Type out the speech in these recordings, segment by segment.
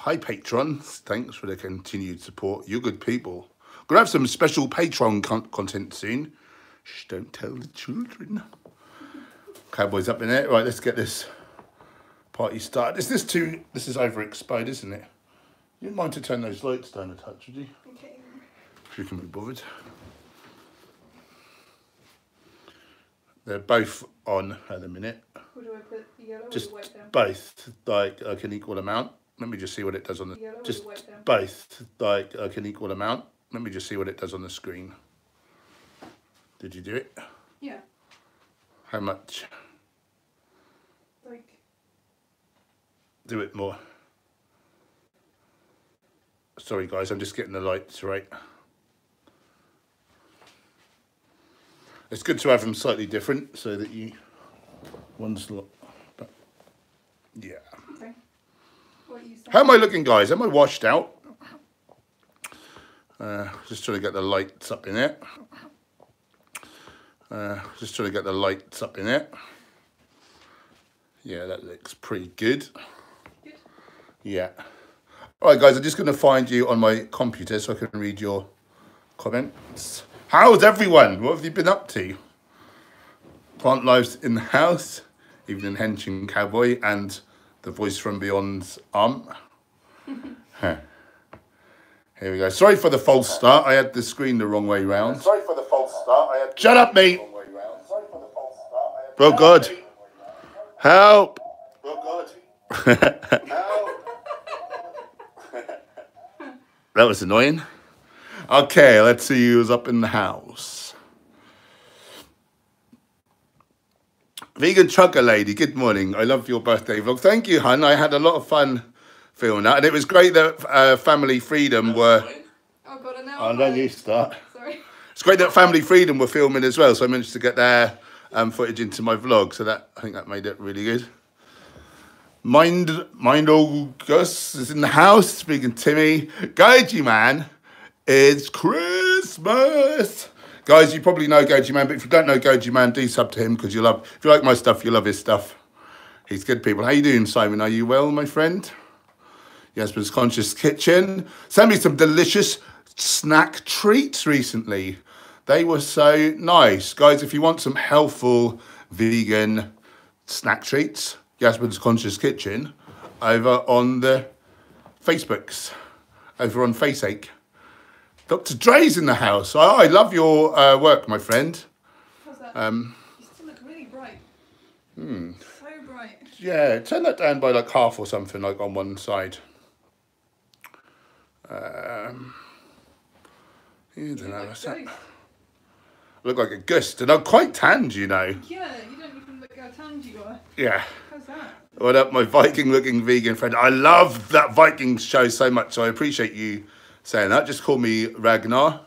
Hi, patrons. Thanks for the continued support. You're good people. Gonna have some special Patreon content soon. Shh, don't tell the children. Cowboys up in there. Right, let's get this party started. This is overexposed, isn't it? You wouldn't mind to turn those lights down a touch, would you? Okay. If you can be bothered. They're both on at the minute. Where do I put the yellow Just or the white down? both, like an equal amount. Let me just see what it does on the... Yellow or Just the white down? both, like an equal amount. Let me just see what it does on the screen. Did you do it? Yeah. How much? Like... Do it more. Sorry guys, I'm just getting the lights right. It's good to have them slightly different so that you... One's... Yeah. Okay. What are you saying? How am I looking, guys? Am I washed out? Just trying to get the lights up in it. Just trying to get the lights up in it. Yeah, that looks pretty good. Good. Yeah. All right, guys, I'm just going to find you on my computer so I can read your comments. How's everyone? What have you been up to? Plant lives in the house, evening hench and cowboy, and the voice from beyond's Huh. Here we go. Sorry for the false start. I had the screen the wrong way round. Sorry for the false start. I had Shut up, mate. Sorry for the false start. I had Oh, God. Help. Oh, God. That was annoying. Okay, let's see who's up in the house. Vegan Trucker Lady, good morning. I love your birthday vlog. Thank you, hun. I had a lot of fun filming that. And it was great that Family Freedom were... Oh God, and now Oh, don't you start. Sorry. It's great that Family Freedom were filming as well, so I managed to get their footage into my vlog. So that I think that made it really good. Mind Gus is in the house, speaking Timmy. Goji Man, it's Christmas. Guys, you probably know Goji Man, but if you don't know Goji Man, do sub to him because you love. If you like my stuff, you love his stuff. He's good people. How you doing, Simon? Are you well, my friend? Yasmin's Conscious Kitchen. Sent me some delicious snack treats recently. They were so nice. Guys, if you want some healthful vegan snack treats, Yasmin's Conscious Kitchen over on the Facebooks, over on Faceache. Dr. Dre's in the house. I love your work, my friend. How's that? You still look really bright. So bright. Yeah, turn that down by like half or something, like on one side. You don't know what's that. Ghost. I look like a ghost, and I'm quite tanned, you know. Yeah, you don't even look how tanned you are. Yeah. How's that? What up, my Viking-looking vegan friend? I love that Viking show so much, so I appreciate you saying that. Just call me Ragnar.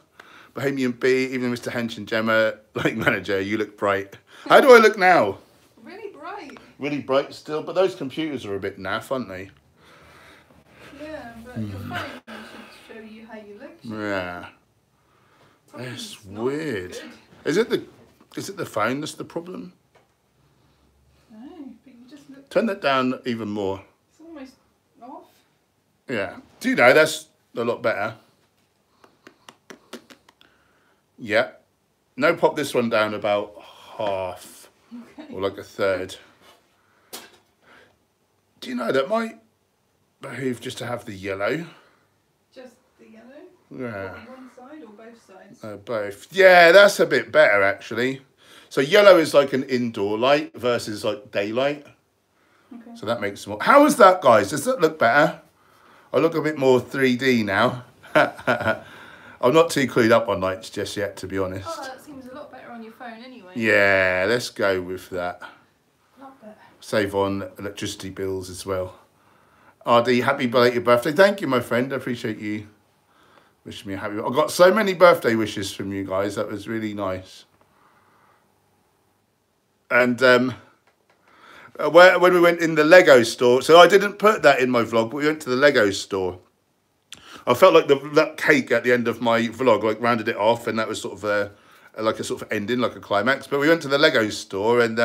Bohemian B, even Mr. Hench and Gemma, like manager, you look bright. How do I look now? Really bright. Really bright still, but those computers are a bit naff, aren't they? Yeah, but your phone should show you how you look. Yeah. Probably It's not weird. good. Is it the phone that's the problem? No, but you just look. Turn that down even more. It's almost off. Yeah. Do you know, that's a lot better. Yeah. No, pop this one down about half. Okay. Or like a third. Do you know that might behoove just to have the yellow? Just the yellow? Yeah. On one side or both sides? Both. Yeah, that's a bit better actually. So yellow is like an indoor light versus like daylight. Okay. So that makes more. How is that, guys? Does that look better? I look a bit more 3D now. I'm not too clued up on lights just yet, to be honest. Oh, that seems a lot better on your phone anyway. Yeah, let's go with that. A lot better. Save on electricity bills as well. RD, happy belated birthday. Thank you, my friend. I appreciate you wishing me a happy... I got so many birthday wishes from you guys. That was really nice. And when we went in the Lego store... So I didn't put that in my vlog, but we went to the Lego store. I felt like that cake at the end of my vlog, like, rounded it off, and that was sort of like a sort of ending, like a climax. But we went to the Lego store, and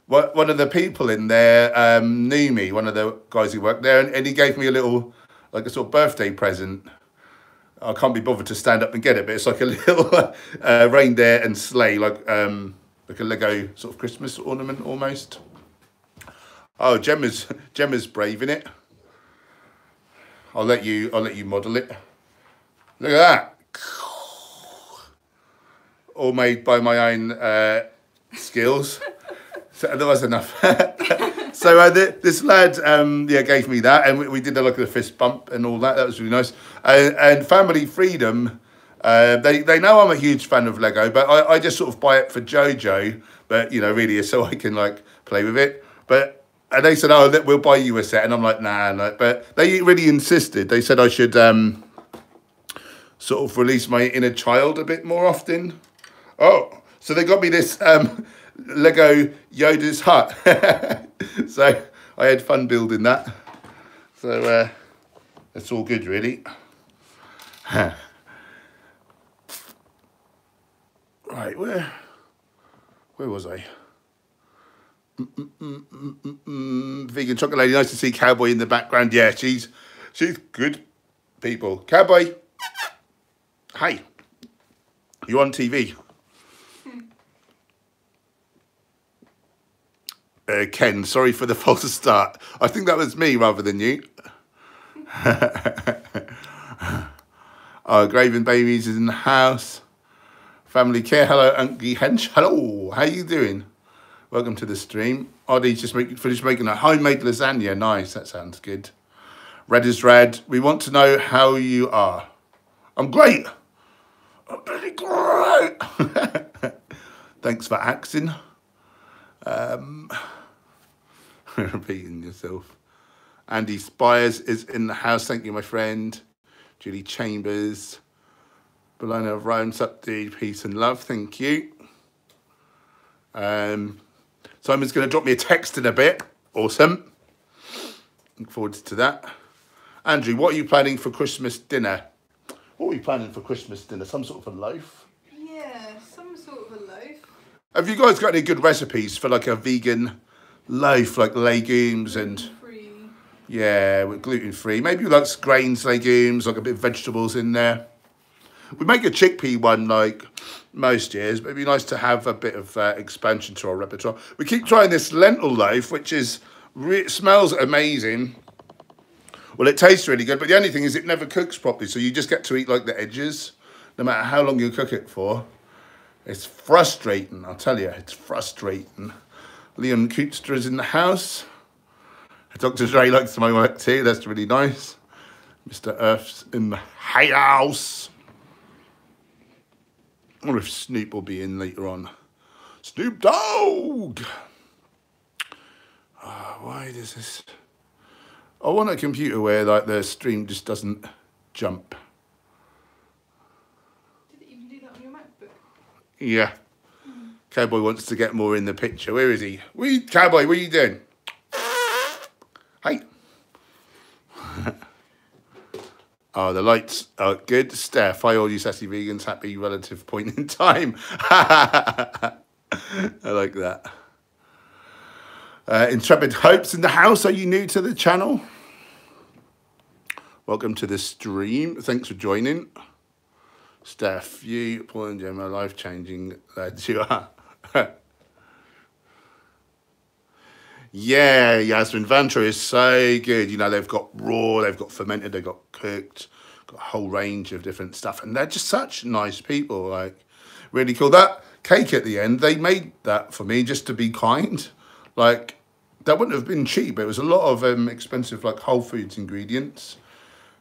one of the people in there knew me, one of the guys who worked there, and he gave me a little, like a sort of birthday present. I can't be bothered to stand up and get it, but it's like a little reindeer and sleigh, like a Lego sort of Christmas ornament almost. Oh, Gemma's braving it. I'll let you model it. Look at that. All made by my own skills. So that was enough. So this lad gave me that, and we did like a fist bump and all that. That was really nice. And Family Freedom, they know I'm a huge fan of Lego, but I just sort of buy it for Jojo, but you know, really so I can like play with it. And they said, oh, we'll buy you a set, and I'm like, nah. But they really insisted. They said I should sort of release my inner child a bit more often. Oh, so they got me this Lego Yoda's hut. So I had fun building that. So it's all good, really. Right, where was I? Vegan chocolate lady. Nice to see Cowboy in the background. Yeah, she's good people. Cowboy, hi. You on TV? Ken, sorry for the false start. I think that was me rather than you. Oh, Graven Babies is in the house. Family Care, hello. Unky Hench, hello. How you doing? Welcome to the stream. Oddie just finished making a homemade lasagna. Nice, that sounds good. Red is red. We want to know how you are. I'm great. I'm pretty great. Thanks for asking. Repeating yourself. Andy Spires is in the house. Thank you, my friend. Julie Chambers. Bologna of Rome, sup dude, peace and love. Thank you. Simon's going to drop me a text in a bit. Awesome. Look forward to that. Andrew, what are you planning for Christmas dinner? What are you planning for Christmas dinner? Some sort of a loaf? Yeah, some sort of a loaf. Have you guys got any good recipes for like a vegan loaf, like legumes and... Free. Yeah, with gluten-free. Maybe like grains, legumes, like a bit of vegetables in there. We make a chickpea one like most years, but it'd be nice to have a bit of expansion to our repertoire. We keep trying this lentil loaf, which is smells amazing. Well, it tastes really good, but the only thing is it never cooks properly, so you just get to eat like the edges, no matter how long you cook it for. It's frustrating, I'll tell you, it's frustrating. Leon Koopster is in the house. Dr. Dre likes my work too, that's really nice. Mr. Earth's in the house. I wonder if Snoop will be in later on. Snoop Dogg! Oh, why does this... I want a computer where like the stream just doesn't jump. Did it even do that on your MacBook? Yeah. Cowboy wants to get more in the picture. Where is he? Cowboy, what are you doing? Hey. Oh, the lights are good. Steph, hi all you sassy vegans. Happy relative point in time. I like that. Intrepid Hopes in the house. Are you new to the channel? Welcome to the stream. Thanks for joining. Steph, you, Paul and Gemma, life-changing lads you are. Yeah, Yasmin Vantra is so good. You know, they've got raw, they've got fermented, they've got cooked, got a whole range of different stuff. And they're just such nice people, like, really cool. That cake at the end, they made that for me just to be kind. Like, that wouldn't have been cheap. It was a lot of expensive, like, Whole Foods ingredients.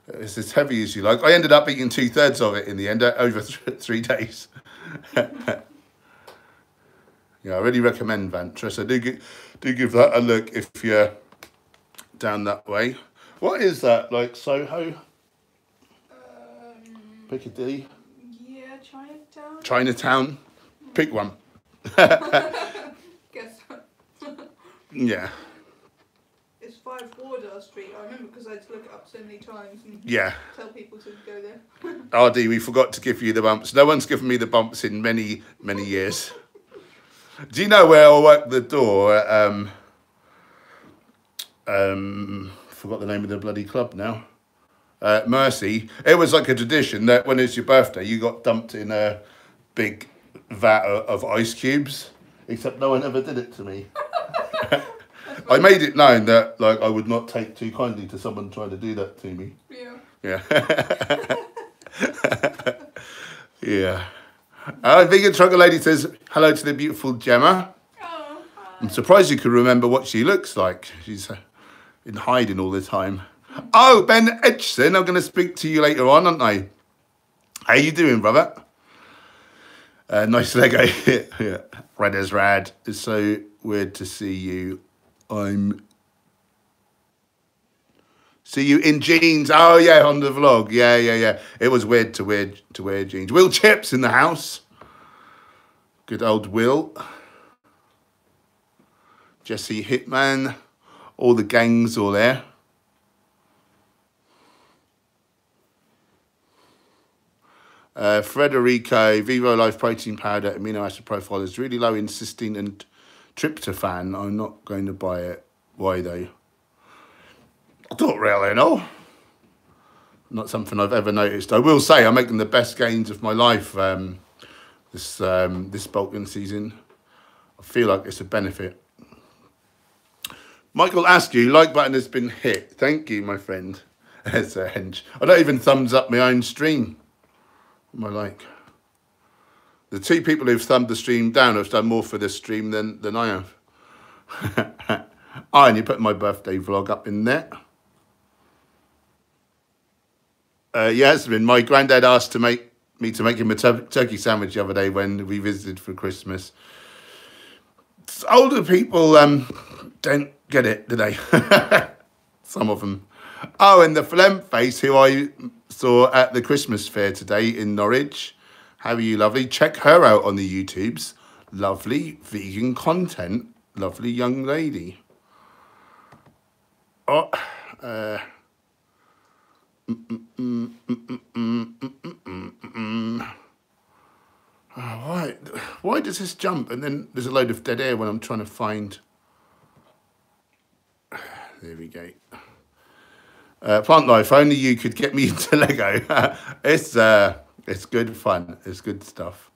It's as heavy as you like. I ended up eating 2/3 of it in the end, over 3 days. Yeah, I really recommend Vantra. So do give that a look if you're down that way. What is that, like Soho? Piccadilly? Yeah, Chinatown. Chinatown? Pick one. Guess what? Yeah. It's 5 Wardour Street. I remember because I had to look it up so many times and Yeah. tell people to go there. RD, we forgot to give you the bumps. No one's given me the bumps in many, many years. Do you know where I work the door at, forgot the name of the bloody club now. Mercy. It was like a tradition that when it's your birthday, you got dumped in a big vat of ice cubes. Except no one ever did it to me. I made it known that like I would not take too kindly to someone trying to do that to me. Yeah. Yeah. Yeah. Vegan Trucker Lady says hello to the beautiful Gemma. Oh, hi. I'm surprised you could remember what she looks like. She's in hiding all the time. Oh, Ben Edgson, I'm going to speak to you later on, aren't I? How you doing, brother? Nice Lego. Yeah. Red as rad. It's so weird to see you. See you in jeans. Oh yeah, on the vlog. Yeah. It was weird to wear jeans. Will Chips in the house. Good old Will. Jesse Hitman. All the gangs all there. Frederico, Vivo Life Protein Powder, amino acid profile is really low in cysteine and tryptophan. I'm not going to buy it. Why though? I don't really know. Not something I've ever noticed. I will say I'm making the best gains of my life this bulking season. I feel like it's a benefit. Michael Askew, like button has been hit. Thank you, my friend. It's a hench. I don't even thumbs up my own stream. What am I like? The two people who've thumbed the stream down have done more for this stream than I have. Oh, and you put my birthday vlog up in there. Yasmin, my granddad asked me to make him a turkey sandwich the other day when we visited for Christmas. Older people don't get it, do they? Some of them. Oh, and the phlegm face who I saw at the Christmas fair today in Norwich. How are you, lovely? Check her out on the YouTubes. Lovely vegan content. Lovely young lady. Oh, why does this jump? And then there's a load of dead air when I'm trying to find... There we go. Plant life, only you could get me into Lego. It's good fun. It's good stuff.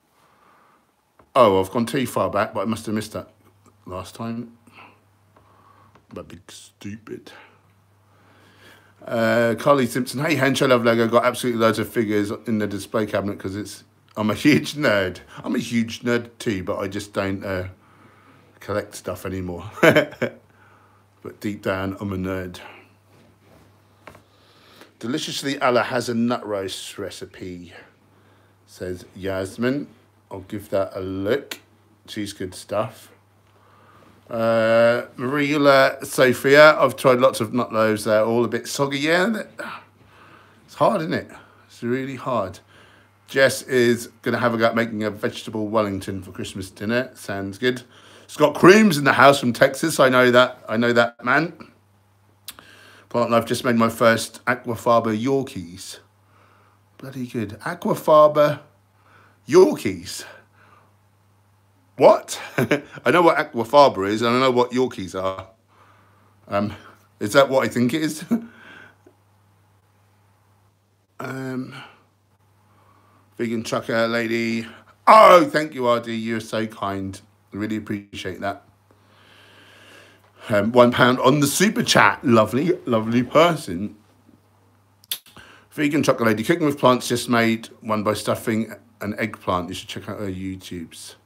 Oh, I've gone too far back, but I must have missed that last time. But big stupid. Carly Simpson, hey Hench, I love Lego. Got absolutely loads of figures in the display cabinet because I'm a huge nerd. I'm a huge nerd too, but I just don't collect stuff anymore. But deep down, I'm a nerd. Deliciously Allah has a nut roast recipe, says Yasmin. I'll give that a look. She's good stuff. Marilla Sophia, I've tried lots of nut loaves. They're all a bit soggy. Yeah, it's hard, isn't it? It's really hard. Jess is going to have a go at making a vegetable Wellington for Christmas dinner. Sounds good. Scott Crooms in the house from Texas. I know that man. Plant I've just made my first Aquafaba Yorkies. Bloody good. Aquafaba Yorkies. What? I know what Aquafaba is, and I know what Yorkies are. Is that what I think it is? Vegan trucker lady. Oh, thank you, RD. You're so kind. I really appreciate that. £1 on the super chat. Lovely, lovely person. Vegan chocolate lady. Cooking with plants just made one by stuffing an eggplant. You should check out her YouTubes.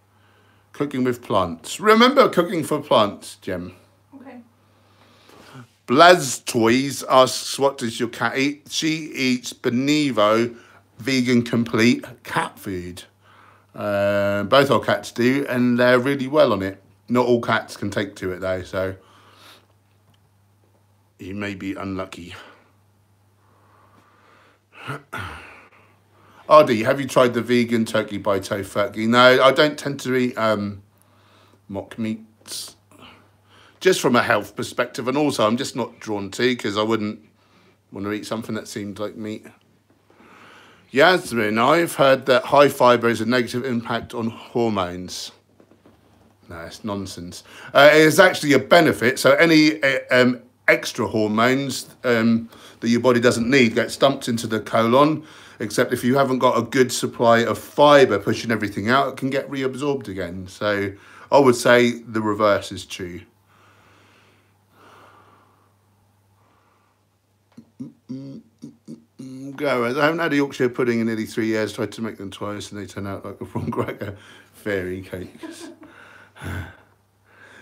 Cooking with plants. Remember cooking for plants, Jem. Okay. Blaz Toys asks, what does your cat eat? She eats Benevo Vegan Complete cat food. Both our cats do, and they're really well on it. Not all cats can take to it though, so you may be unlucky. RD, have you tried the vegan turkey by Tofurkey? No, I don't tend to eat mock meats. Just from a health perspective, and also I'm just not drawn to, because I wouldn't want to eat something that seemed like meat. Yasmin, I've heard that high fibre has a negative impact on hormones. No, it's nonsense. It's actually a benefit. So any extra hormones that your body doesn't need get dumped into the colon, except if you haven't got a good supply of fibre pushing everything out, it can get reabsorbed again. So I would say the reverse is true. Gareth, I haven't had a Yorkshire pudding in nearly 3 years. Tried to make them twice and they turn out like a prawn cracker. Fairy cakes.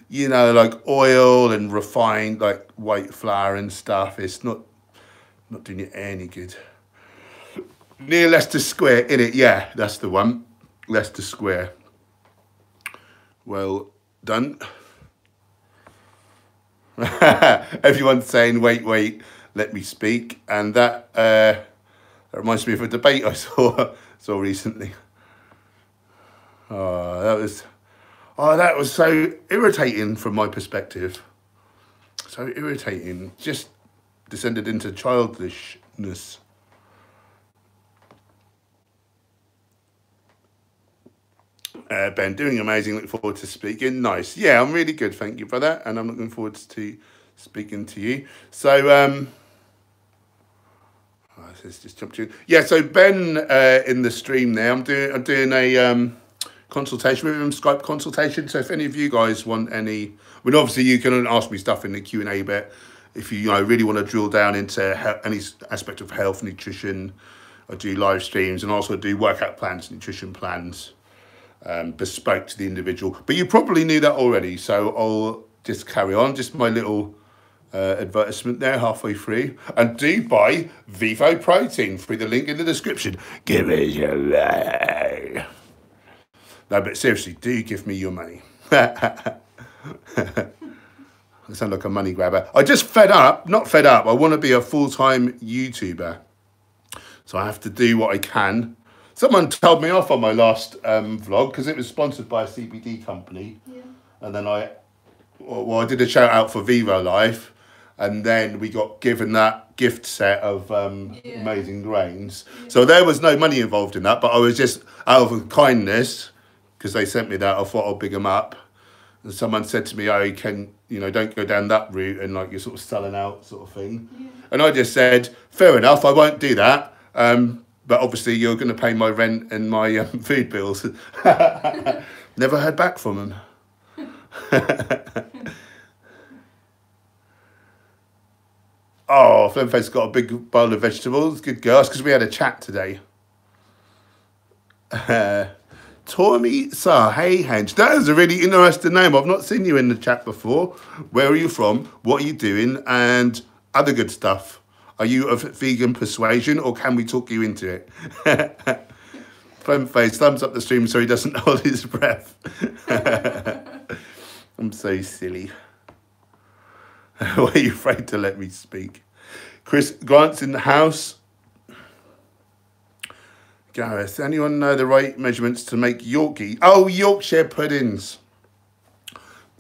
You know, like oil and refined, like white flour and stuff. It's not doing you any good. Near Leicester Square, in it, yeah, that's the one. Leicester Square. Well done. Everyone's saying, wait, let me speak. And that reminds me of a debate I saw recently. That was so irritating from my perspective. So irritating. Just descended into childishness. Ben, doing amazing. Look forward to speaking. Nice. Yeah, I'm really good. Thank you for that. And I'm looking forward to speaking to you. So, let's just jump to. Yeah, so Ben in the stream there, I'm doing a consultation with him, Skype consultation. So if any of you guys want any, obviously you can ask me stuff in the Q&A bit. If you really want to drill down into any aspect of health, nutrition, I do live streams and also do workout plans, nutrition plans. Bespoke to the individual, but you probably knew that already, so I'll just carry on. Just my little advertisement there halfway through, and do buy Vivo Protein through the link in the description. Give it your money. No, but seriously, do give me your money. I sound like a money grabber. I just not fed up. I want to be a full-time YouTuber, so I have to do what I can. Someone told me off on my last vlog because it was sponsored by a CBD company. Yeah. And then I did a shout out for Vivo Life, and then we got given that gift set of amazing grains. Yeah. So there was no money involved in that, but I was just out of kindness, because they sent me that, I thought I'll big them up. And someone said to me, oh, don't go down that route and like you're sort of selling out sort of thing. Yeah. And I just said, fair enough, I won't do that. But obviously you're going to pay my rent and my food bills. Never heard back from them. Oh, Flemface got a big bowl of vegetables. Good girl. That's because we had a chat today. Tommy Sir, hey Hench. That is a really interesting name. I've not seen you in the chat before. Where are you from? What are you doing? And other good stuff. Are you of vegan persuasion, or can we talk you into it? Flemface, thumbs up the stream so he doesn't hold his breath. I'm so silly. Why are you afraid to let me speak? Chris Grant's in the house. Gareth, anyone know the right measurements to make Yorkie? Oh, Yorkshire puddings.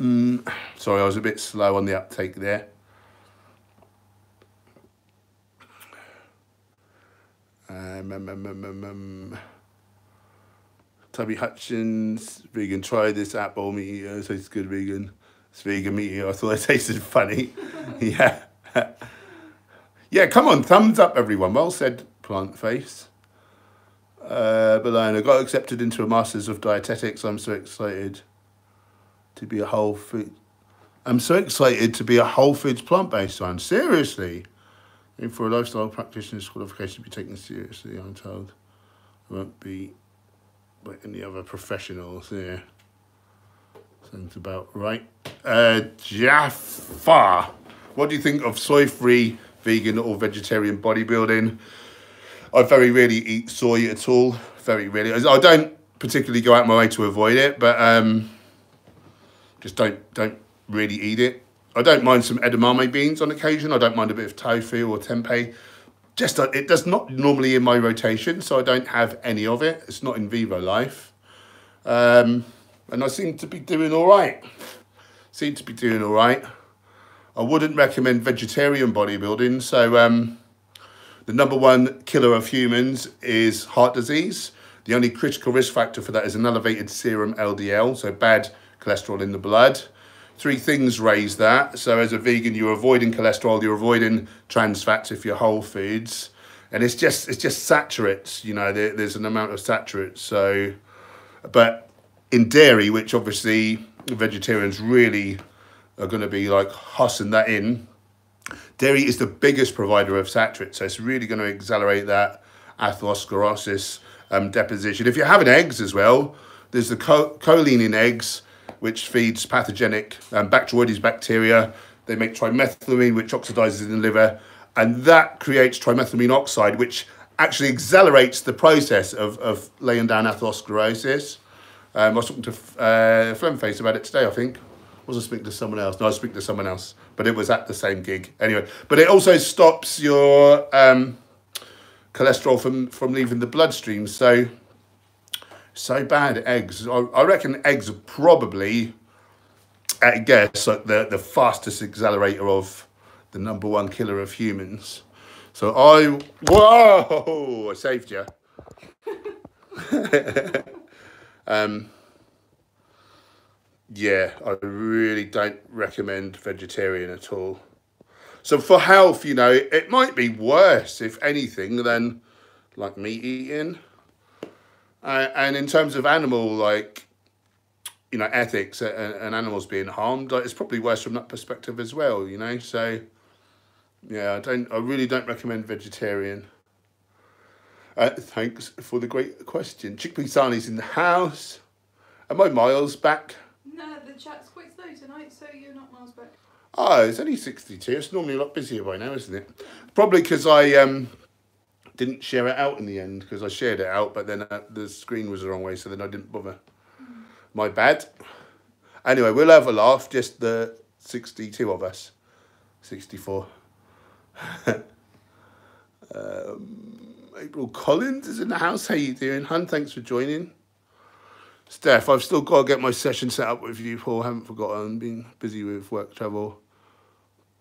Sorry, I was a bit slow on the uptake there. Tubby Hutchins, vegan, try this apple meat. It tastes good, vegan. It's vegan meat. I thought it tasted funny. Yeah. Yeah, come on, thumbs up, everyone. Well said, Plant Face. Bologna, got accepted into a Masters of Dietetics. I'm so excited to be a whole food. I'm so excited to be a whole foods plant-based one. Seriously. For a lifestyle practitioner's qualification to be taken seriously, I'm told. I won't be like any other professionals here. Sounds about right. Jafar, what do you think of soy-free, vegan or vegetarian bodybuilding? I very rarely eat soy at all. Very rarely. I don't particularly go out my way to avoid it, but just don't really eat it. I don't mind some edamame beans on occasion. I don't mind a bit of tofu or tempeh. Just it does not normally in my rotation, so I don't have any of it. It's not in Vivo Life. And I seem to be doing all right. I wouldn't recommend vegetarian bodybuilding. So the #1 killer of humans is heart disease. The only critical risk factor for that is an elevated serum LDL, so bad cholesterol in the blood. 3 things raise that. So as a vegan, you're avoiding cholesterol, you're avoiding trans fats if you're whole foods, and it's just saturates. You know, there's an amount of saturates. So, but in dairy, which obviously vegetarians really are going to be like hussing that in, dairy is the biggest provider of saturates, so it's really going to accelerate that atherosclerosis deposition. If you're having eggs as well, there's the choline in eggs, which feeds pathogenic Bacteroides bacteria. They make trimethylamine, which oxidizes in the liver, and that creates trimethylamine oxide, which actually accelerates the process of laying down atherosclerosis. I was talking to Flemface about it today, I think. I wasn't speaking to someone else. No, I was speaking to someone else, but it was at the same gig. Anyway, but it also stops your cholesterol from leaving the bloodstream. So bad, eggs. I reckon eggs are probably, at a guess, like the fastest accelerator of the #1 killer of humans. So whoa, I saved you. Yeah, I really don't recommend vegetarian at all. So for health, you know, it might be worse, if anything, than like meat eating. And in terms of animal, like, you know, ethics and animals being harmed, like, it's probably worse from that perspective as well, you know. So yeah, I really don't recommend vegetarian. Thanks for the great question. Chickpea Sani's in the house. Am I miles back? No, the chat's quite slow tonight, so you're not miles back. Oh, it's only 62. It's normally a lot busier by now, isn't it? Probably because I didn't share it out in the end, because I shared it out, but then the screen was the wrong way, so then I didn't bother. My bad. Anyway, we'll have a laugh, just the 62 of us. 64. April Collins is in the house. How you doing, hun? Thanks for joining. Steph, I've still got to get my session set up with you, Paul. I haven't forgotten. Been busy with work travel.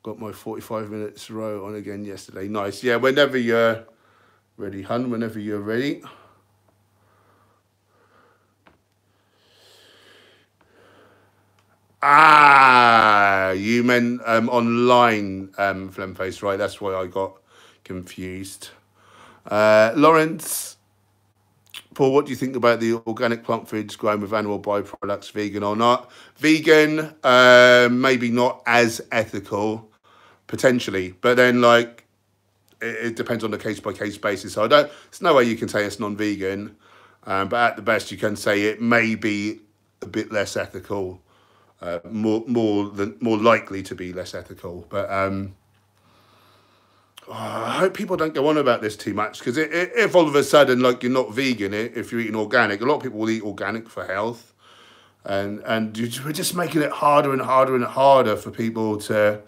Got my 45 minutes row on again yesterday. Nice. Yeah, whenever you're ready, hun. Whenever you're ready. Ah, you meant online, Flemface, right? That's why I got confused. Lawrence. Paul, what do you think about the organic plant foods grown with animal byproducts, vegan or not? Vegan, maybe not as ethical, potentially. But then, like, it depends on the case-by-case basis. So there's no way you can say it's non-vegan. But at the best, you can say it may be a bit less ethical, more likely to be less ethical. But I hope people don't go on about this too much, because if all of a sudden, like, you're not vegan, if you're eating organic, a lot of people will eat organic for health, and we're just making it harder and harder and harder for people to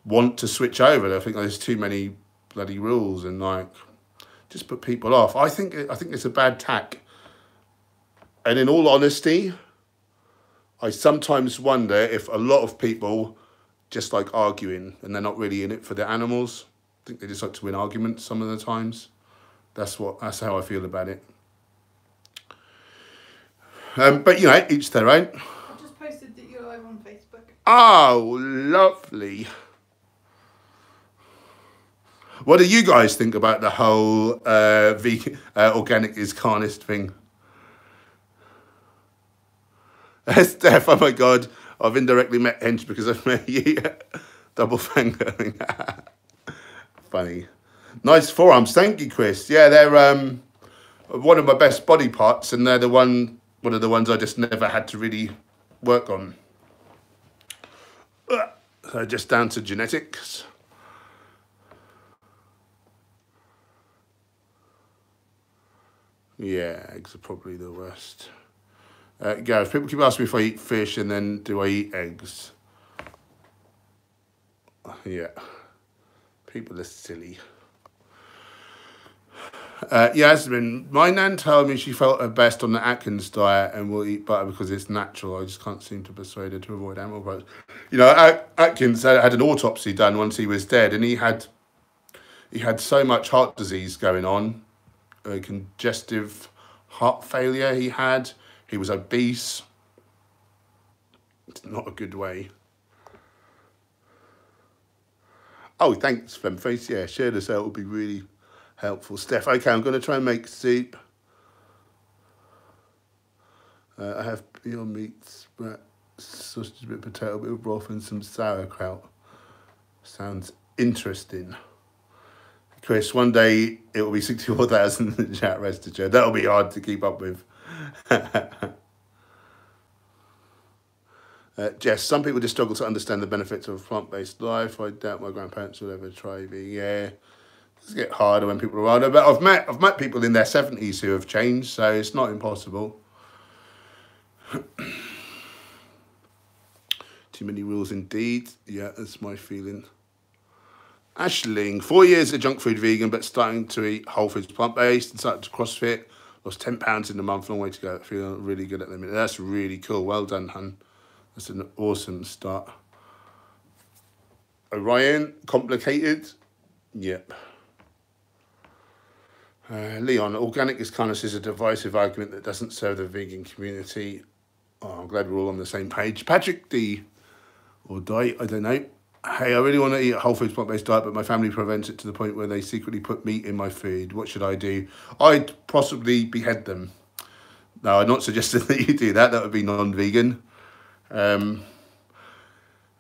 want to switch over. I think there's too many bloody rules, and like, just put people off. I think it's a bad tack. And in all honesty, I sometimes wonder if a lot of people just like arguing, and they're not really in it for the animals. I think they just like to win arguments some of the times. That's how I feel about it. But you know, each their own. I just posted that you're live on Facebook. Oh, lovely. What do you guys think about the whole vegan organic is carnist thing? Steph, oh my God, I've indirectly met Hench because I've met you. Double finger. Funny. Nice forearms. Thank you, Chris. Yeah, they're one of my best body parts, and they're one of the ones I just never had to really work on. So just down to genetics. Yeah, eggs are probably the worst. Gareth, people keep asking me if I eat fish and then do I eat eggs? Yeah. People are silly. Yasmin, my nan told me she felt her best on the Atkins diet and will eat butter because it's natural. I just can't seem to persuade her to avoid animal products. You know, Atkins had an autopsy done once he was dead, and he had so much heart disease going on, congestive heart failure he had. He was obese. It's not a good way. Oh, thanks, Femface. Yeah, share this out would be really helpful. Steph, okay, I'm going to try and make soup. I have Beyond Meat, spread, sausage, a bit of potato, a bit of broth and some sauerkraut. Sounds interesting. Chris, one day it will be 64,000 in the chat, rest assured. That'll be hard to keep up with. Jess, some people just struggle to understand the benefits of a plant-based life. I doubt my grandparents will ever try vegan. Yeah, it's get harder when people are older. But I've met people in their 70s who have changed, so it's not impossible. Too many rules indeed. Yeah, that's my feeling. Ashling, 4 years a junk food vegan, but starting to eat whole foods plant-based and started to CrossFit. Lost 10 pounds in a month, long way to go. Feeling really good at the minute. That's really cool. Well done, hun. That's an awesome start. Orion, complicated? Yep. Leon, organic is kind of a divisive argument that doesn't serve the vegan community. Oh, I'm glad we're all on the same page. Patrick D, or Die, I don't know. Hey, I really want to eat a whole foods plant-based diet, but my family prevents it to the point where they secretly put meat in my food. What should I do? I'd possibly behead them. No, I'm not suggesting that you do that. That would be non-vegan.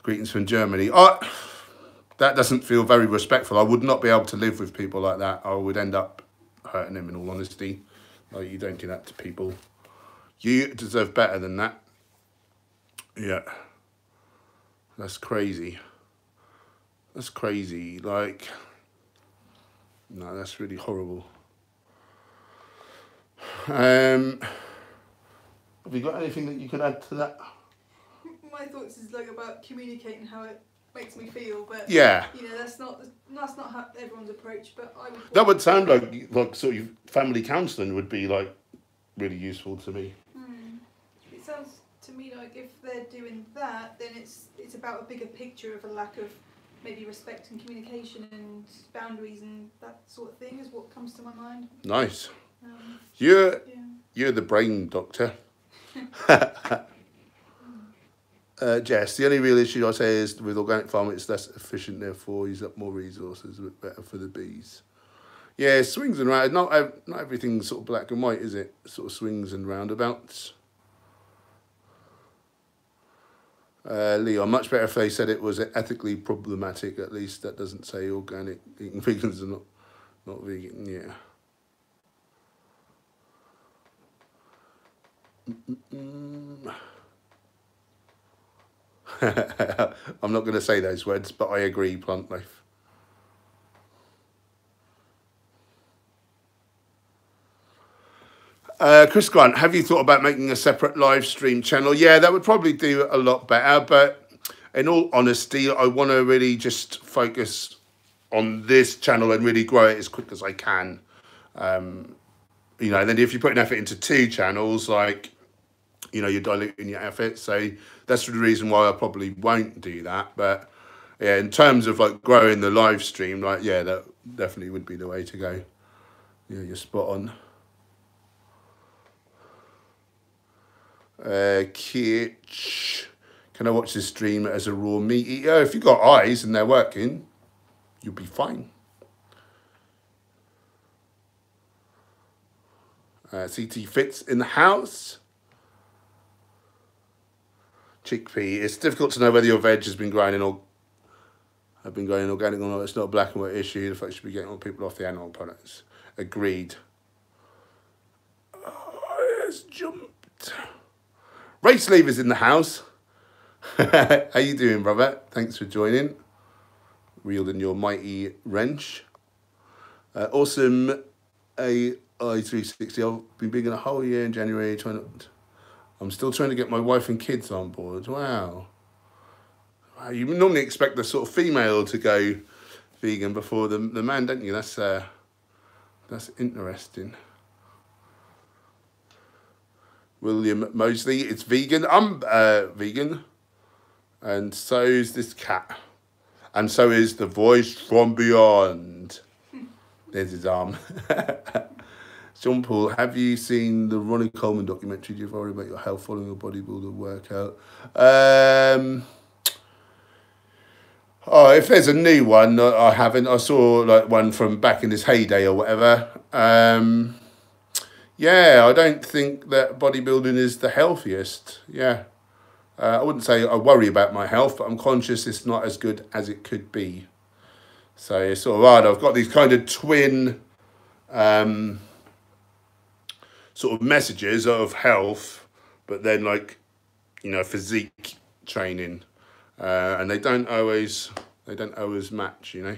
Greetings from Germany. That doesn't feel very respectful. I would not be able to live with people like that. I would end up hurting them, in all honesty. Like, you don't do that to people. You deserve better than that. Yeah. That's crazy. That's crazy. Like, no, that's really horrible. Have you got anything that you could add to that? My thoughts is like about communicating how it makes me feel, but yeah, you know, that's not how everyone's approach. But I would. That would sound like sort of family counselling would be like really useful to me. It sounds to me like if they're doing that, then it's about a bigger picture of a lack of maybe respect and communication and boundaries and that sort of thing is what comes to my mind. Nice. You're the brain doctor. Jess, the only real issue I say is with organic farming, it's less efficient, therefore use up more resources, but better for the bees. Yeah, swings and roundabouts. Not everything's sort of black and white, is it? Sort of swings and roundabouts. Leon, much better if they said it was ethically problematic. At least that doesn't say organic. Eating vegans are not vegan. Yeah. I'm not going to say those words, but I agree, plant life. Chris Grant, have you thought about making a separate live stream channel? Yeah, that would probably do a lot better, but in all honesty, I want to really just focus on this channel and really grow it as quick as I can. You know, then if you put an effort into 2 channels, like, you know, you're diluting your effort. So that's the reason why I probably won't do that. But yeah, in terms of like growing the live stream, like, yeah, that definitely would be the way to go. Yeah, you're spot on. Kitch, can I watch this stream as a raw meat eater? If you've got eyes and they're working, you'll be fine. CT Fits in the house. Chickpea. It's difficult to know whether your veg has been growing organic or not. It's not a black and white issue. The fact you should be getting all people off the animal products. Agreed. Oh, it's jumped. Race Lever's in the house. How you doing, brother? Thanks for joining. Wielding your mighty wrench. Awesome AI360. I've been vegan a whole year in January. I'm still trying to get my wife and kids on board. Wow. You normally expect the sort of female to go vegan before the man, don't you? That's interesting. William Mosley, it's vegan. I'm vegan. And so is this cat. And so is the voice from beyond. There's his arm. John Paul, have you seen the Ronnie Coleman documentary? Do you worry about your health following a bodybuilder workout? Oh, if there's a new one, I haven't. I saw like one from back in his heyday or whatever. Yeah, I don't think that bodybuilding is the healthiest. Yeah. I wouldn't say I worry about my health, but I'm conscious it's not as good as it could be. So it's sort of hard. I've got these kind of twin sort of messages of health, but then like, you know, physique training. And they don't always match, you know.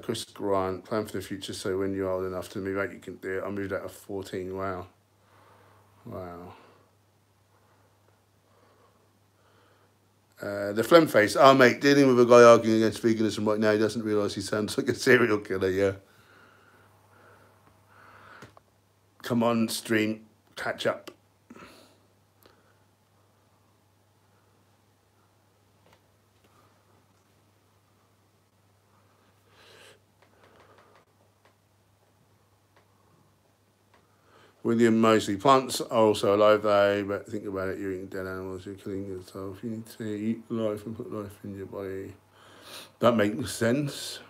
Chris Grant, plan for the future so when you're old enough to move out, you can do it. I moved out at 14. Wow. Wow. The phlegm face. Oh, mate, dealing with a guy arguing against veganism right now, he doesn't realise he sounds like a serial killer, yeah. Come on, stream. Catch up. William Mosley, plants are also alive though, but think about it, you're eating dead animals, you're killing yourself. You need to eat life and put life in your body. That makes sense.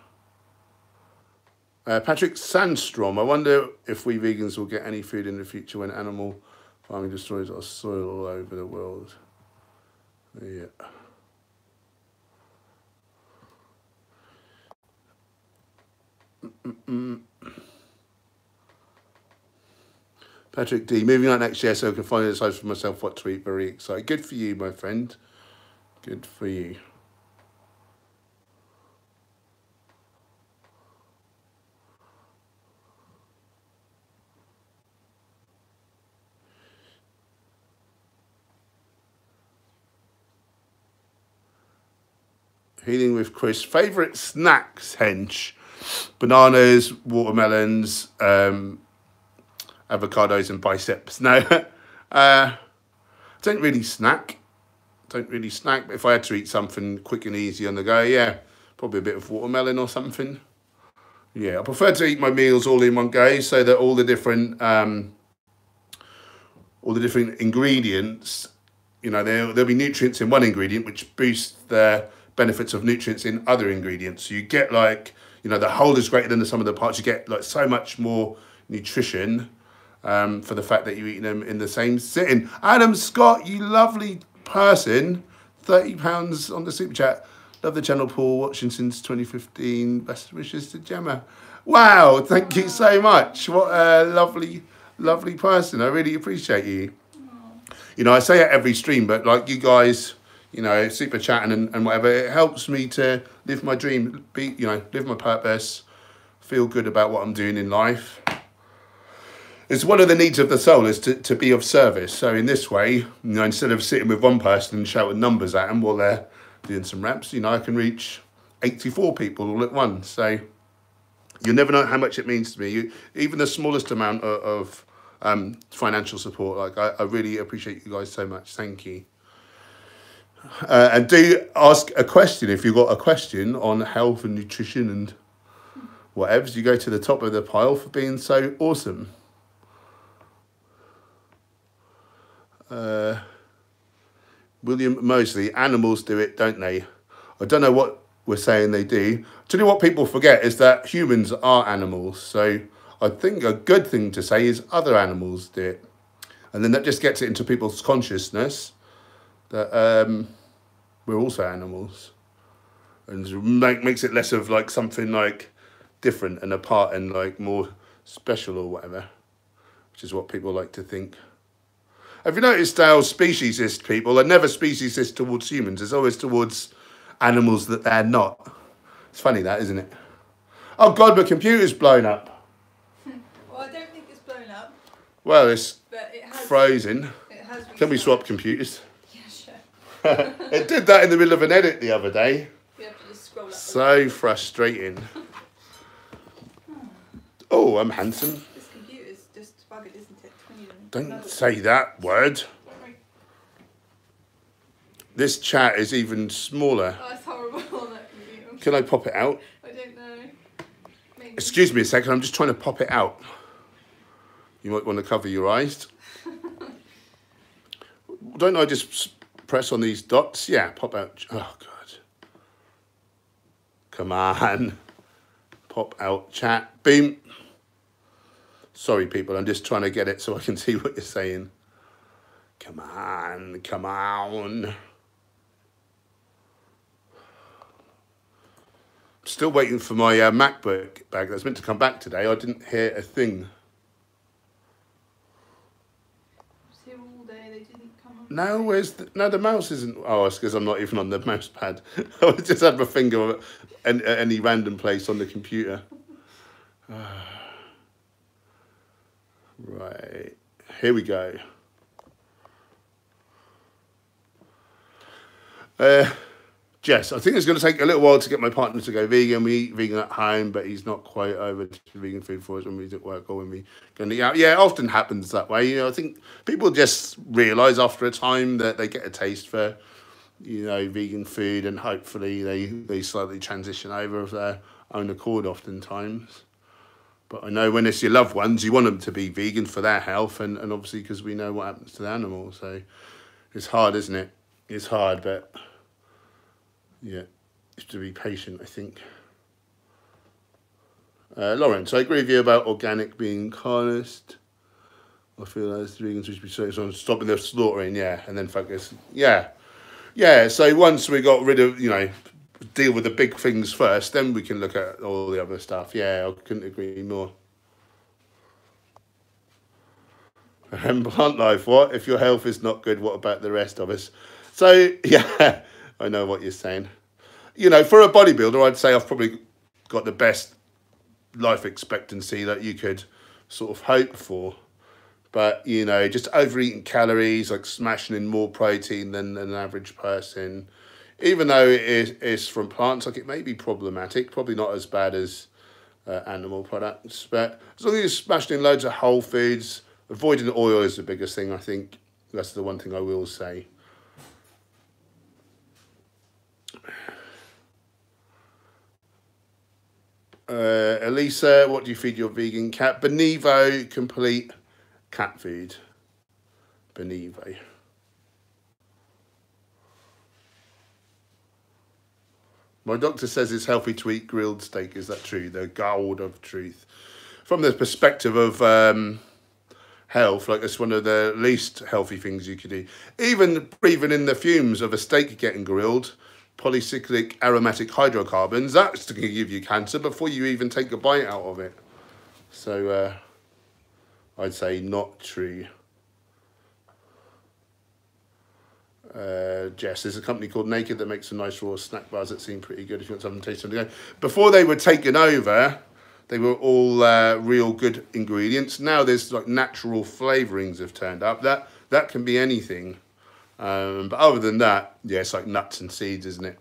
Patrick Sandstrom, I wonder if we vegans will get any food in the future when animal farming destroys our soil all over the world. Yeah. Patrick D, moving on next year so I can finally decide for myself what to eat. Very excited. Good for you, my friend. Good for you. Healing with Chris. Favourite snacks, hench? Bananas, watermelons, avocados and biceps. No, don't really snack. But if I had to eat something quick and easy on the go, yeah, probably a bit of watermelon or something. Yeah, I prefer to eat my meals all in one go so that all the different ingredients, you know, there'll be nutrients in one ingredient which boosts the benefits of nutrients in other ingredients. So you get like, you know, the whole is greater than the sum of the parts. You get like so much more nutrition for the fact that you're eating them in the same sitting. Adam Scott, you lovely person, £30 on the super chat. Love the channel, Paul, watching since 2015. Best wishes to Gemma. Wow, thank you so much. What a lovely person. I really appreciate you. You know, I say it every stream, but like you guys, you know, super chatting and whatever, it helps me to live my dream, live my purpose, feel good about what I'm doing in life. It's one of the needs of the soul is to be of service. So in this way, you know, instead of sitting with one person and shouting numbers at them while they're doing some reps, you know, I can reach 84 people all at once. So you never know how much it means to me. Even the smallest amount of financial support, like I really appreciate you guys so much. Thank you. And do ask a question if you've got a question on health and nutrition and whatever. You go to the top of the pile for being so awesome. William Mosley, animals do it, don't they? I don't know what we're saying they do. Do you know what people forget is that humans are animals. So I think a good thing to say is other animals do it. And then that just gets it into people's consciousness that we're also animals. And makes it less of like something like different and apart and like more special or whatever, which is what people like to think. Have you noticed how speciesist people are never speciesist towards humans? It's always towards animals that they're not. It's funny that, isn't it? Oh God, my computer's blown up. Well, I don't think it's blown up. Well, it's has, frozen. It has restarted. Can we swap computers? Yeah, sure. It did that in the middle of an edit the other day. We have to just scroll up. So frustrating. Oh, I'm handsome. This computer's just buggered, isn't it? Don't say that word. This chat is even smaller. Oh, it's horrible on that computer. Can I pop it out? I don't know. Maybe. Excuse me a second, I'm just trying to pop it out. You might want to cover your eyes. Don't I just press on these dots? Yeah, pop out. Oh, God. Come on. Pop out chat. Boom. Sorry, people, I'm just trying to get it so I can see what you're saying. Come on, come on. Still waiting for my MacBook bag that's meant to come back today. I didn't hear a thing. Here all day, they didn't come up. No, no, the mouse isn't. Oh, it's because I'm not even on the mouse pad. I just had my finger at any random place on the computer. Right, here we go. Jess, I think it's going to take a little while to get my partner to go vegan. We eat vegan at home, but he's not quite over to vegan food for us when we're at work or when we go and eat out. Yeah, it often happens that way. You know, I think people just realise after a time that they get a taste for, you know, vegan food, and hopefully they slightly transition over of their own accord oftentimes. But I know when it's your loved ones, you want them to be vegan for their health, and obviously because we know what happens to the animal. So it's hard, isn't it? It's hard, but yeah, you have to be patient, I think. Lawrence, I agree with you about organic being honest. I feel as vegans should be focused on stopping the slaughtering, yeah, and then focus. Yeah. Yeah, so once we got rid of, you know, deal with the big things first, then we can look at all the other stuff. Yeah, I couldn't agree more. And plant life, what? If your health is not good, what about the rest of us? So, yeah, I know what you're saying. You know, for a bodybuilder, I'd say I've probably got the best life expectancy that you could sort of hope for. But, you know, just overeating calories, like smashing in more protein than an average person, even though it is from plants, like it may be problematic, probably not as bad as animal products. But as long as you're smashing in loads of whole foods, avoiding oil is the biggest thing, I think. That's the one thing I will say. Elisa, what do you feed your vegan cat? Benevo complete cat food. Benevo. My doctor says it's healthy to eat grilled steak. Is that true? The gold of truth. From the perspective of health, like it's one of the least healthy things you could eat. Even breathing in the fumes of a steak getting grilled, polycyclic aromatic hydrocarbons, that's going to give you cancer before you even take a bite out of it. So I'd say not true. Jess, there's a company called Naked that makes some nice raw snack bars that seem pretty good if you want to have them taste something. Before they were taken over, they were all real good ingredients. Now there's like natural flavourings have turned up. That can be anything. But other than that, yeah, it's like nuts and seeds, isn't it?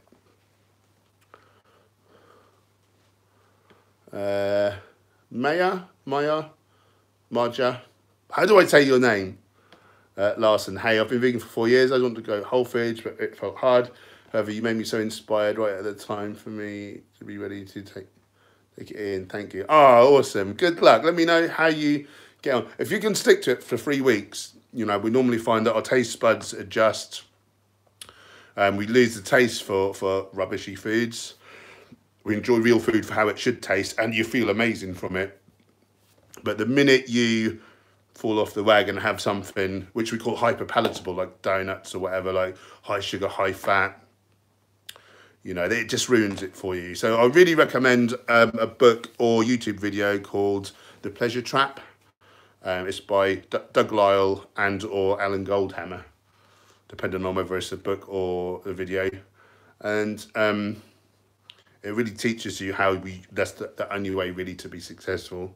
Marja? How do I say your name? Larson, hey, I've been vegan for 4 years. I wanted to go whole foods, but it felt hard. However, you made me so inspired right at the time for me to be ready to take it in. Thank you. Oh, awesome. Good luck. Let me know how you get on. If you can stick to it for 3 weeks, you know, we normally find that our taste buds adjust. We lose the taste for rubbishy foods. We enjoy real food for how it should taste, and you feel amazing from it. But the minute you fall off the wagon and have something which we call hyper palatable, like donuts or whatever, like high sugar, high fat, you know, it just ruins it for you. So I really recommend a book or YouTube video called The Pleasure Trap. It's by Doug Lyle and or Alan Goldhammer, depending on whether it's a book or a video. And it really teaches you how that's the only way really to be successful.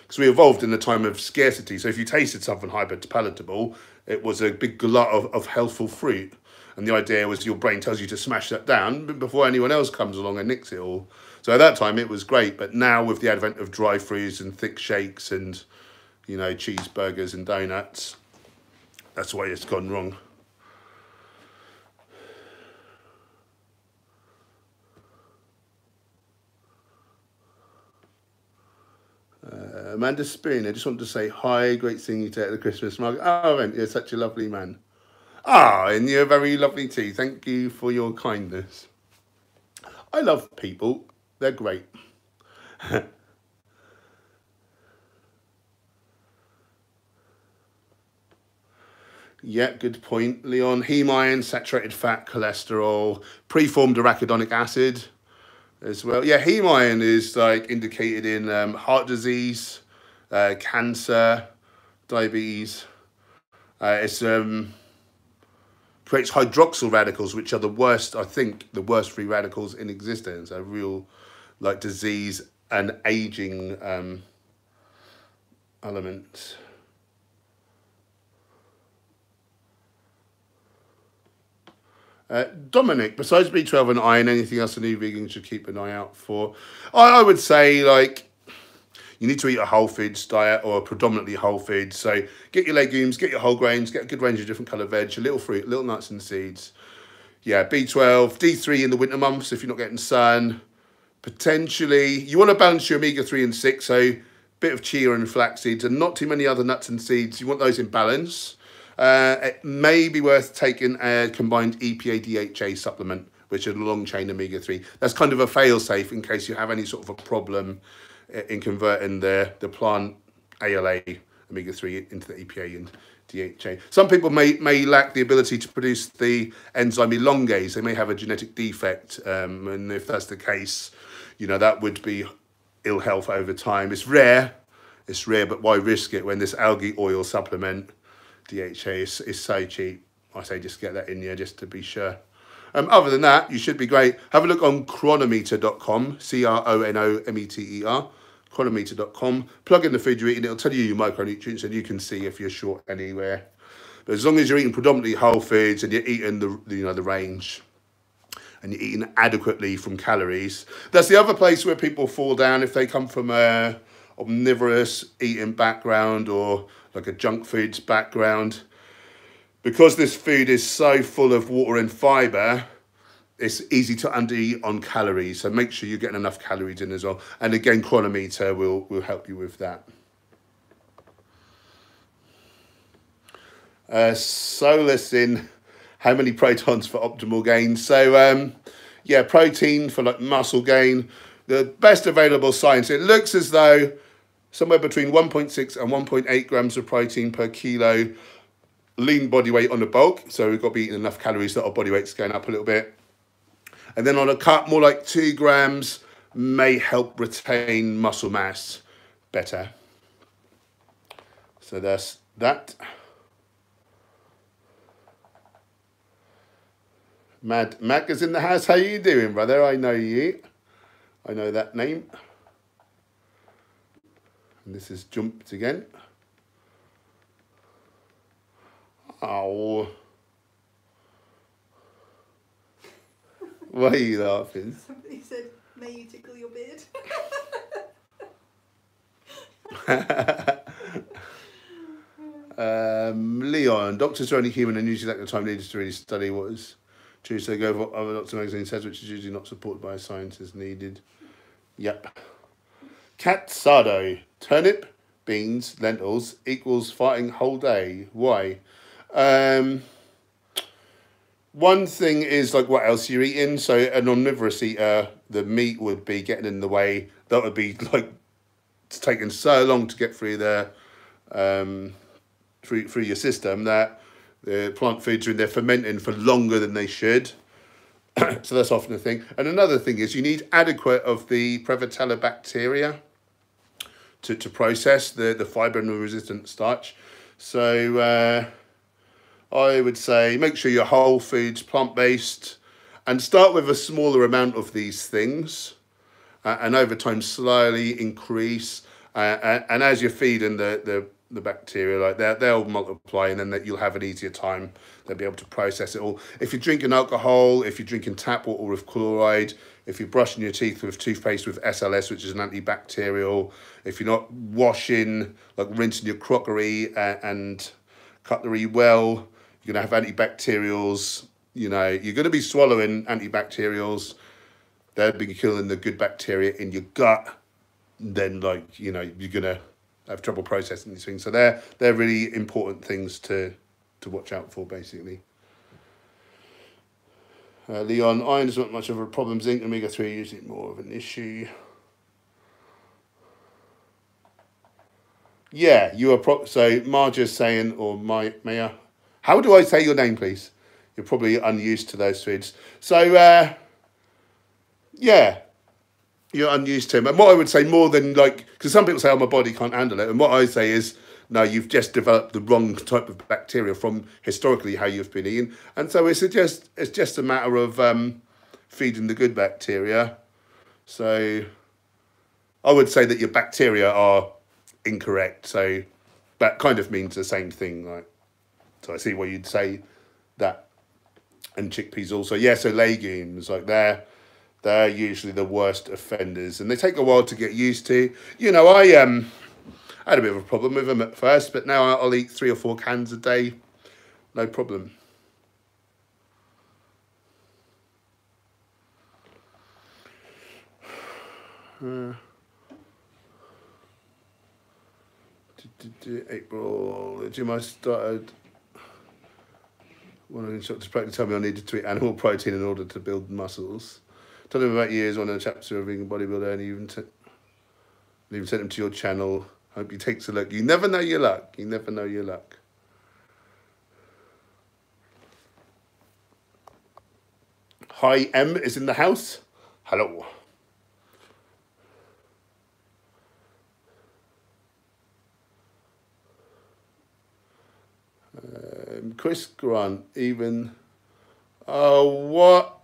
Because we evolved in a time of scarcity. So if you tasted something hyper palatable, it was a big glut of healthful fruit. And the idea was your brain tells you to smash that down before anyone else comes along and nicks it all. So at that time, it was great. But now with the advent of dry foods and thick shakes and, you know, cheeseburgers and donuts, that's why it's gone wrong. Amanda Spoon, I just want to say hi, great seeing you today at the Christmas market. Oh, and you're such a lovely man. Ah, and you're very lovely too. Thank you for your kindness. I love people. They're great. Yeah, good point, Leon. Heme iron, saturated fat, cholesterol, preformed arachidonic acid as well. Yeah, heme iron is like indicated in heart disease, cancer, diabetes. It's creates hydroxyl radicals, which are the worst, I think, the worst free radicals in existence. A real like disease and aging element. Dominic, besides B12 and iron, anything else a new vegan should keep an eye out for? I would say, like, you need to eat a whole foods diet or a predominantly whole foods. So get your legumes, get your whole grains, get a good range of different coloured veg, a little fruit, little nuts and seeds. Yeah, B12, D3 in the winter months if you're not getting sun. Potentially, you want to balance your omega-3 and 6, so bit of chia and flax seeds and not too many other nuts and seeds. You want those in balance. It may be worth taking a combined EPA-DHA supplement, which is a long-chain omega-3. That's kind of a fail-safe in case you have any sort of a problem in converting the plant ALA omega-3 into the EPA and DHA. Some people may lack the ability to produce the enzyme elongase. They may have a genetic defect, and if that's the case, you know, that would be ill health over time. It's rare, but why risk it when this algae oil supplement DHA is so cheap? I say just get that in there just to be sure. Other than that, you should be great. Have a look on chronometer.com, CRONOMETER, chronometer.com. Plug in the food you're eating, it'll tell you your micronutrients and you can see if you're short anywhere. But as long as you're eating predominantly whole foods and you're eating the range and you're eating adequately from calories, that's the other place where people fall down if they come from a omnivorous eating background or like a junk foods background. Because this food is so full of water and fibre, it's easy to undereat on calories. So make sure you're getting enough calories in as well. And again, Chronometer will help you with that. Solus in how many protons for optimal gain. So yeah, protein for like muscle gain. The best available science, it looks as though somewhere between 1.6 and 1.8 grams of protein per kilo lean body weight on the bulk. So we've got to be eating enough calories that our body weight's going up a little bit. And then on a cut, more like 2 grams may help retain muscle mass better. So that's that. Mac is in the house. How you doing, brother? I know you. I know that name. And this is jumped again. Oh. Why are you laughing? Somebody said, may you tickle your beard. Leon, doctors are only human and usually lack the time needed to really study what is true. So go for other doctor magazine says, which is usually not supported by science as needed. Yep. Catsado, turnip, beans, lentils equals fighting whole day. Why? One thing is like what else you're eating. So an omnivorous eater, the meat would be getting in the way. That would be like it's taking so long to get through the through your system that the plant foods are in there fermenting for longer than they should. So that's often a thing. And another thing is you need adequate of the Prevotella bacteria to process the fibre and the resistant starch. So I would say make sure you're whole foods, plant-based, and start with a smaller amount of these things. And over time slowly increase. And as you're feeding the bacteria, like they'll multiply, and then you'll have an easier time. They'll be able to process it all. If you're drinking alcohol, if you're drinking tap water with chloride, if you're brushing your teeth with toothpaste with SLS, which is an antibacterial, if you're not washing, like rinsing your crockery and cutlery well, you're going to have antibacterials. You know, you're going to be swallowing antibacterials. They'll be killing the good bacteria in your gut. Then, like, you know, you're going to have trouble processing these things. So they're really important things to watch out for, basically. Leon, iron is not much of a problem. Zinc and omega-3 are usually more of an issue. Yeah, you are. So Marja's saying, or Maya, how do I say your name, please? You're probably unused to those foods. So yeah, you're unused to them. And what I would say more than like, because some people say, oh, my body can't handle it. And what I say is, no, you've just developed the wrong type of bacteria from historically how you've been eating. And so it's just a matter of feeding the good bacteria. So I would say that your bacteria are incorrect. So that kind of means the same thing. Like, so I see why you'd say that. And chickpeas also. Yeah, so legumes, like they're usually the worst offenders. And they take a while to get used to. You know, I had a bit of a problem with them at first, but now I'll eat 3 or 4 cans a day. No problem. April, the gym I started. One of the instructors practically told me I needed to eat animal protein in order to build muscles. Told him about years, one of the chaps who are a vegan bodybuilder, and even sent him to your channel. Hope he takes a look. You never know your luck. You never know your luck. Hi, M is in the house. Hello. Chris Grant, even. Oh, what?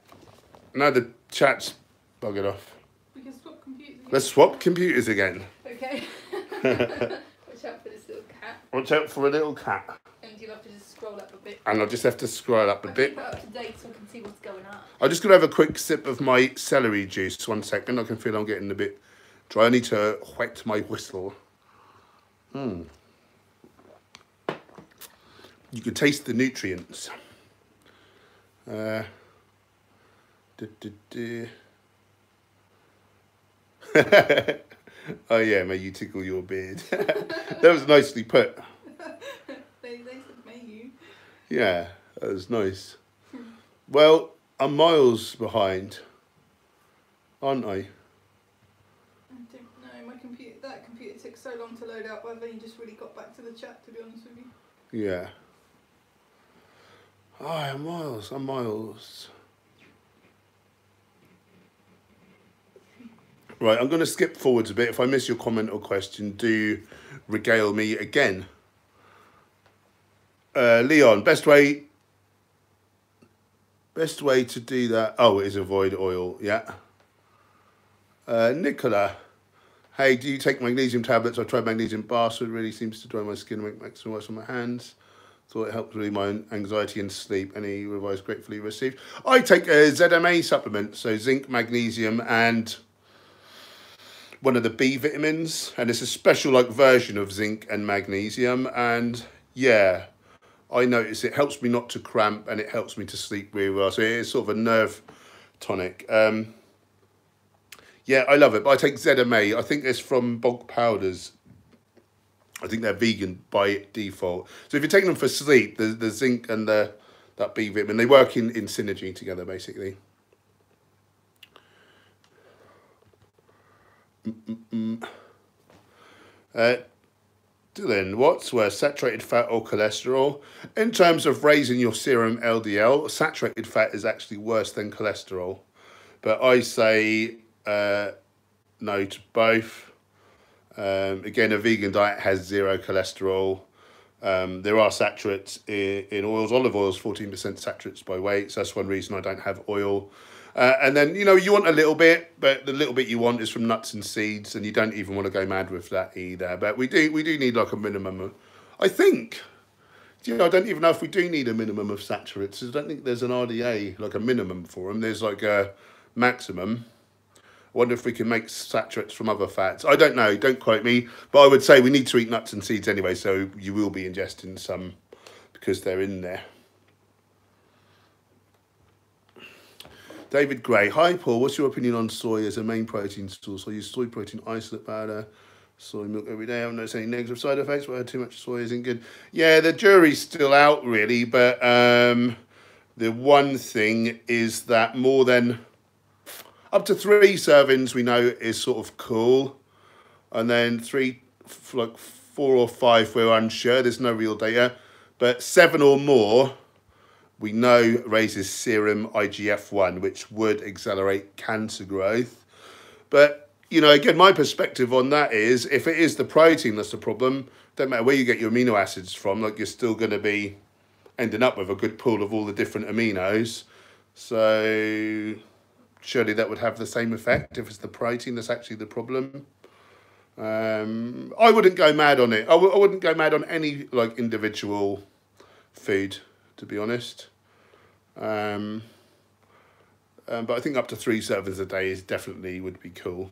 Now the chat's buggered off. We can swap computers again. Let's swap computers again. Okay. Watch out for this little cat. Watch out for a little cat. And you'll have to just scroll up a bit. And I'll just have to scroll up a bit. Keep it up to date so I can see what's going on. I'm just going to have a quick sip of my celery juice. 1 second. I can feel I'm getting a bit dry. I need to wet my whistle. You can taste the nutrients. Oh yeah, may you tickle your beard. That was nicely put. They said may you. Yeah, that was nice. Well, I'm miles behind, aren't I? I don't know. That computer took so long to load up. I've only just really got back to the chat, to be honest with you. Yeah. Oh, I'm miles. Right, I'm going to skip forwards a bit. If I miss your comment or question, do regale me again. Leon, best way to do that. Oh, it is avoid oil. Yeah. Nicola, hey, do you take magnesium tablets? I've tried magnesium bars, so it really seems to dry my skin and make maximum worse on my hands. Thought it helps relieve my anxiety and sleep. Any advice gratefully received? I take a ZMA supplement, so zinc, magnesium, and one of the B vitamins, and it's a special like version of zinc and magnesium. And yeah, I notice it helps me not to cramp, and it helps me to sleep really well. So it's sort of a nerve tonic. Yeah, I love it. But I take ZMA. I think it's from bulk powders. I think they're vegan by default. So if you're taking them for sleep, the zinc and that B vitamin, they work in synergy together, basically. Dylan, what's worse, saturated fat or cholesterol? In terms of raising your serum LDL, saturated fat is actually worse than cholesterol. But I say no to both. Again, a vegan diet has 0 cholesterol. There are saturates in oils. Olive oil is 14% saturates by weight, so that's one reason I don't have oil. And then, you know, you want a little bit, but the little bit you want is from nuts and seeds, and you don't even want to go mad with that either. But we do need like a minimum of, I think, you know, I don't even know if we do need a minimum of saturates. I don't think there's an RDA, like a minimum for them. There's like a maximum. I wonder if we can make saturates from other fats. I don't know, don't quote me. But I would say we need to eat nuts and seeds anyway, so you will be ingesting some because they're in there. David Gray. Hi, Paul. What's your opinion on soy as a main protein source? I use soy protein isolate powder Soy milk every day. I haven't noticed any negative side effects, but I had too much soy isn't good. Yeah, the jury's still out, really, but the one thing is that more than up to 3 servings we know is sort of cool, and then 4 or 5 we're unsure. There's no real data, but 7 or more we know raises serum IGF-1, which would accelerate cancer growth. But you know, again, my perspective on that is, if it is the protein that's the problem, don't matter where you get your amino acids from, like you're still going to be ending up with a good pool of all the different aminos. So surely that would have the same effect if it's the protein that's actually the problem. I wouldn't go mad on it. I wouldn't go mad on any like individual food, to be honest. But I think up to 3 servings a day is definitely would be cool.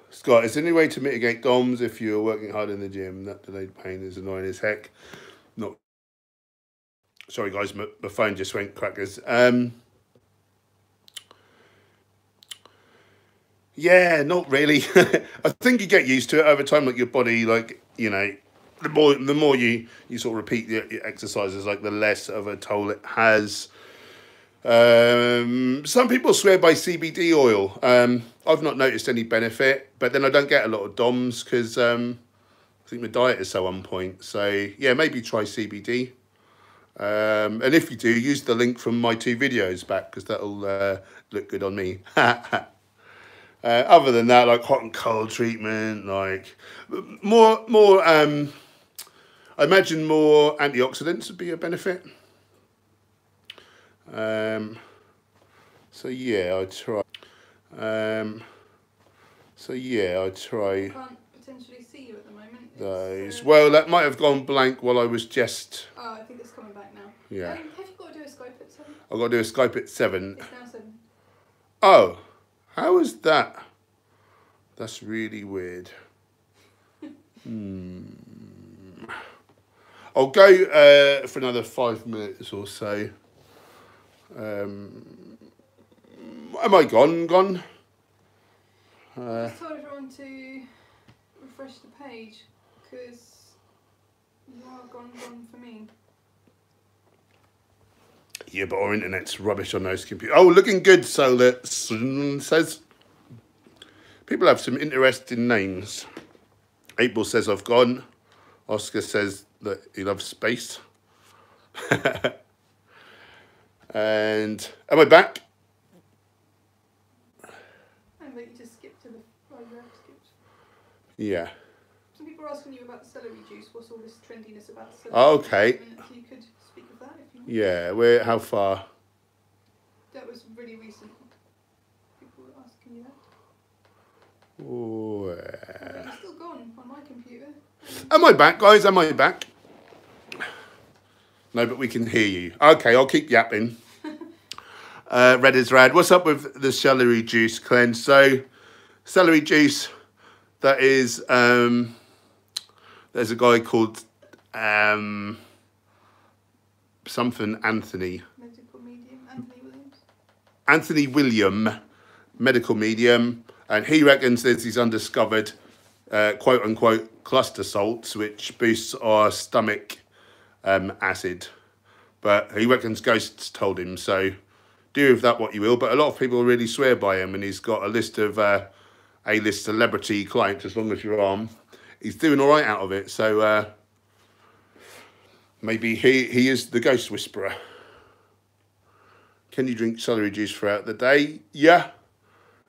Scott, is there any way to mitigate DOMS if you're working hard in the gym? That delayed pain is annoying as heck. Not. Sorry guys, my phone just went crackers. Yeah, not really. I think you get used to it over time, like your body, like, you know, the more you sort of repeat the exercises, like the less of a toll it has. Some people swear by CBD oil. I've not noticed any benefit, but then I don't get a lot of DOMS because I think my diet is so on point. So yeah, maybe try CBD. And if you do, use the link from my 2 videos back, because that'll look good on me. Other than that, like hot and cold treatment, like more I imagine more antioxidants would be a benefit. So yeah, I try. I try. I can't potentially see you at the moment. Those. Well, that might have gone blank while I was just. Oh, I think it's coming back now. Yeah. Have you got to do a Skype at 7? I've got to do a Skype at 7. It's now 7. Oh, how is that? That's really weird. I'll go for another 5 minutes or so. Am I gone? I just told everyone to refresh the page, because you are gone for me. Yeah, but our internet's rubbish on those computers. Oh, looking good, Solar says. People have some interesting names. April says I've gone. Oscar says that he loves space. And am I back? And that you just skipped to the skipped. Yeah. Some people are asking you about the celery juice. What's all this trendiness about the celery Oh, okay. juice? If you could speak of that, if you want. Yeah, how far? That was really recent. People were asking you that. Oh, But you're still gone on my computer. am I back, guys? Am I back? No, but we can hear you. Okay, I'll keep yapping. Red is rad. What's up with the celery juice cleanse? So, celery juice, that is, there's a guy called something Anthony. Medical medium, Anthony Williams. Anthony William, medical medium, and he reckons there's these undiscovered, quote unquote, cluster salts, which boosts our stomach acid. But he reckons ghosts told him, so do with that what you will. But a lot of people really swear by him, and he's got a list of A-list celebrity clients, as long as you're on. He's doing all right out of it, so maybe he is the ghost whisperer. Can you drink celery juice throughout the day? Yeah.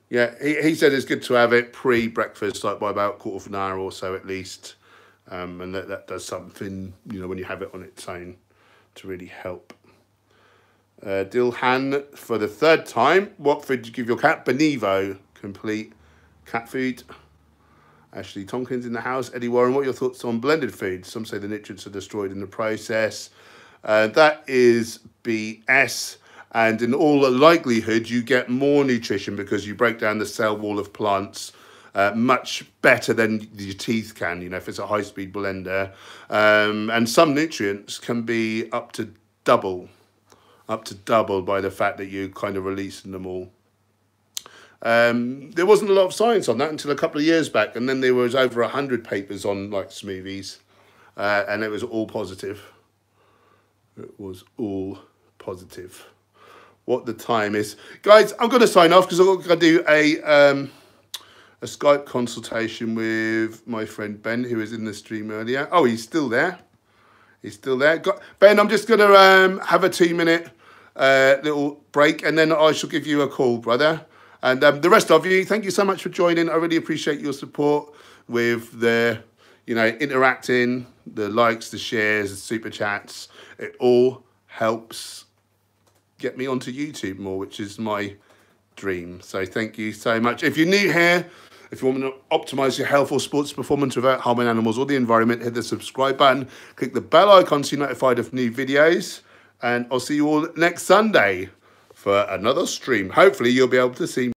Yeah, he said it's good to have it pre-breakfast, like by about 1/4 hour or so at least. And that does something, you know, when you have it on its own to really help. Dilhan, for the 3rd time, what food did you give your cat? Benevo, complete cat food. Ashley Tompkins in the house. Eddie Warren, what are your thoughts on blended food? Some say the nutrients are destroyed in the process. That is BS. And in all likelihood, you get more nutrition because you break down the cell wall of plants much better than your teeth can, you know, if it's a high-speed blender. And some nutrients can be up to double by the fact that you kind of releasing them all. There wasn't a lot of science on that until a couple of years back, and then there was over 100 papers on like smoothies, and it was all positive. It was all positive. What the time is, guys? I'm going to sign off because I'm going to do a Skype consultation with my friend Ben, who was in the stream earlier. Oh, he's still there. He's still there. Ben, I'm just going to have a 2-minute little break, and then I shall give you a call, brother. And the rest of you, thank you so much for joining. I really appreciate your support with the, you know, interacting, the likes, the shares, the super chats. It all helps get me onto YouTube more, which is my dream. So thank you so much. If you're new here, if you want to optimize your health or sports performance without harming animals or the environment, hit the subscribe button, click the bell icon so you're notified of new videos, and I'll see you all next Sunday for another stream. Hopefully you'll be able to see me.